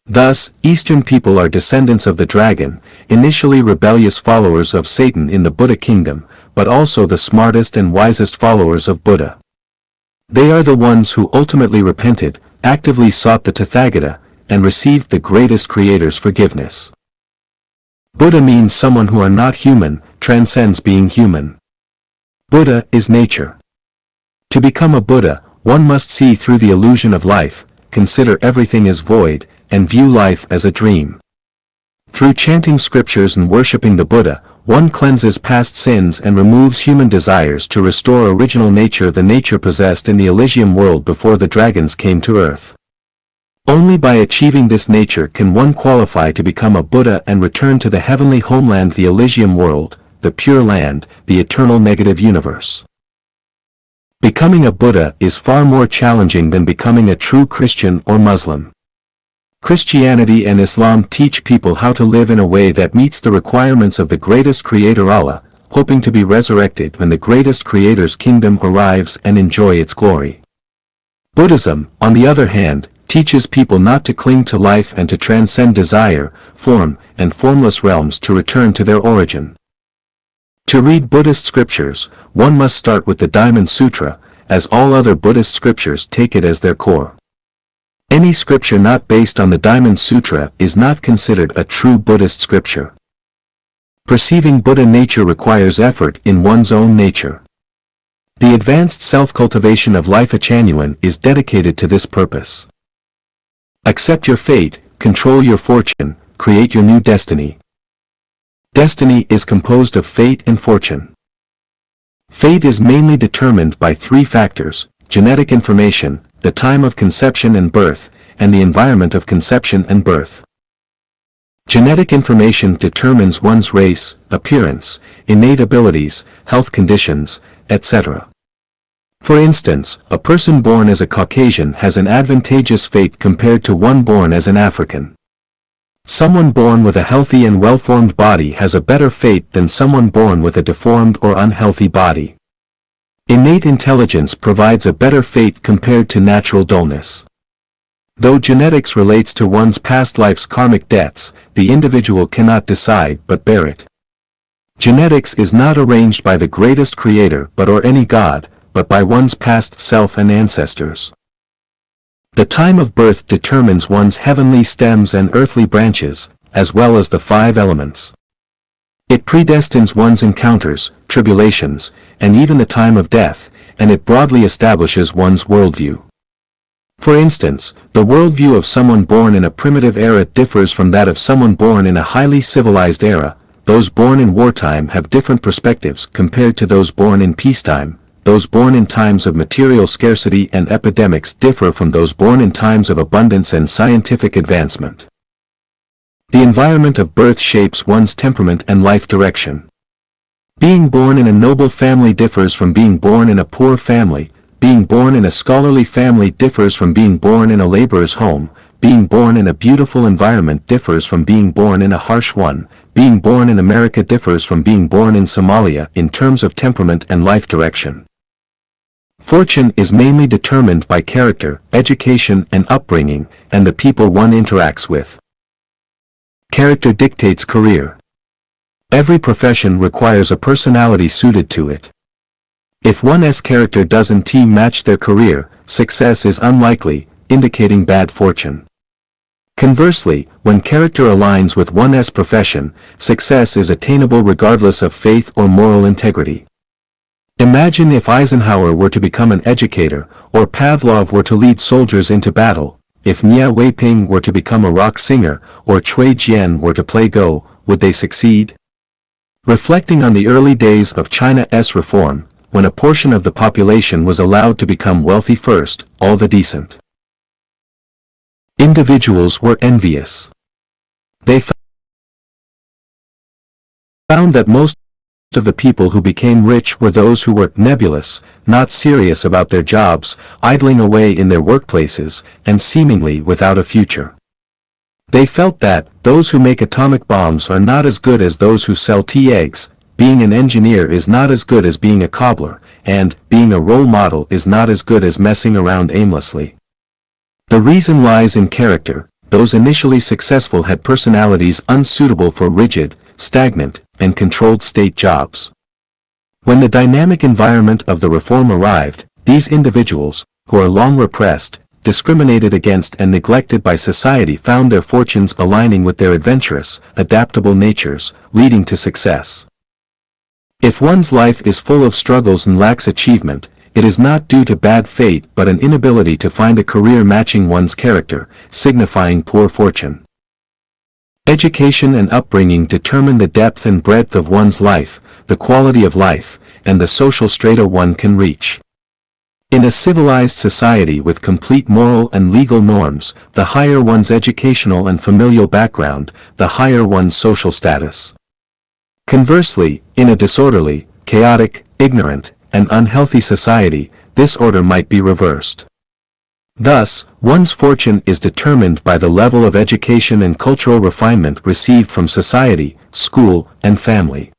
Thus, Eastern people are descendants of the dragon, initially rebellious followers of Satan in the Buddha kingdom, but also the smartest and wisest followers of Buddha. They are the ones who ultimately repented, actively sought the Tathagata, and received the greatest Creator's forgiveness. Buddha means someone who are not human, transcends being human. Buddha is nature. To become a Buddha, one must see through the illusion of life, consider everything as void, and view life as a dream. Through chanting scriptures and worshipping the Buddha, one cleanses past sins and removes human desires to restore original nature, the nature possessed in the Elysium world before the dragons came to earth. Only by achieving this nature can one qualify to become a Buddha and return to the heavenly homeland, the Elysium world, the pure land, the eternal negative universe. Becoming a Buddha is far more challenging than becoming a true Christian or Muslim. Christianity and Islam teach people how to live in a way that meets the requirements of the greatest Creator Allah, hoping to be resurrected when the greatest Creator's kingdom arrives and enjoy its glory. Buddhism, on the other hand, teaches people not to cling to life and to transcend desire, form, and formless realms to return to their origin. To read Buddhist scriptures, one must start with the Diamond Sutra, as all other Buddhist scriptures take it as their core. Any scripture not based on the Diamond Sutra is not considered a true Buddhist scripture. Perceiving Buddha nature requires effort in one's own nature. The advanced self-cultivation of Life Achanuan is dedicated to this purpose. Accept your fate, control your fortune, create your new destiny. Destiny is composed of fate and fortune. Fate is mainly determined by three factors: genetic information, the time of conception and birth, and the environment of conception and birth. Genetic information determines one's race, appearance, innate abilities, health conditions, etc. For instance, a person born as a Caucasian has an advantageous fate compared to one born as an African. Someone born with a healthy and well-formed body has a better fate than someone born with a deformed or unhealthy body. Innate intelligence provides a better fate compared to natural dullness. Though genetics relates to one's past life's karmic debts, the individual cannot decide but bear it. Genetics is not arranged by the greatest Creator or any god, but by one's past self and ancestors. The time of birth determines one's heavenly stems and earthly branches, as well as the 5 elements. It predestines one's encounters, tribulations, and even the time of death, and it broadly establishes one's worldview. For instance, the worldview of someone born in a primitive era differs from that of someone born in a highly civilized era. Those born in wartime have different perspectives compared to those born in peacetime. Those born in times of material scarcity and epidemics differ from those born in times of abundance and scientific advancement. The environment of birth shapes one's temperament and life direction. Being born in a noble family differs from being born in a poor family. Being born in a scholarly family differs from being born in a laborer's home. Being born in a beautiful environment differs from being born in a harsh one. Being born in America differs from being born in Somalia in terms of temperament and life direction. Fortune is mainly determined by character, education and upbringing, and the people one interacts with. Character dictates career. Every profession requires a personality suited to it. If one's character doesn't match their career, success is unlikely, indicating bad fortune. Conversely, when character aligns with one's profession, success is attainable regardless of faith or moral integrity. Imagine if Eisenhower were to become an educator, or Pavlov were to lead soldiers into battle. If Nia Weiping were to become a rock singer, or Cui Jian were to play Go, would they succeed? Reflecting on the early days of China's reform, when a portion of the population was allowed to become wealthy first, all the decent individuals were envious. They found that most of the people who became rich were those who were nebulous, not serious about their jobs, idling away in their workplaces, and seemingly without a future. They felt that those who make atomic bombs are not as good as those who sell tea eggs, being an engineer is not as good as being a cobbler, and being a role model is not as good as messing around aimlessly. The reason lies in character. those initially successful had personalities unsuitable for rigid, stagnant, and controlled state jobs. When the dynamic environment of the reform arrived, these individuals, who are long repressed, discriminated against and neglected by society, found their fortunes aligning with their adventurous, adaptable natures, leading to success. If one's life is full of struggles and lacks achievement, it is not due to bad fate but an inability to find a career matching one's character, signifying poor fortune. Education and upbringing determine the depth and breadth of one's life, the quality of life, and the social strata one can reach. In a civilized society with complete moral and legal norms, the higher one's educational and familial background, the higher one's social status. Conversely, in a disorderly, chaotic, ignorant, and unhealthy society, this order might be reversed. Thus, one's fortune is determined by the level of education and cultural refinement received from society, school, and family.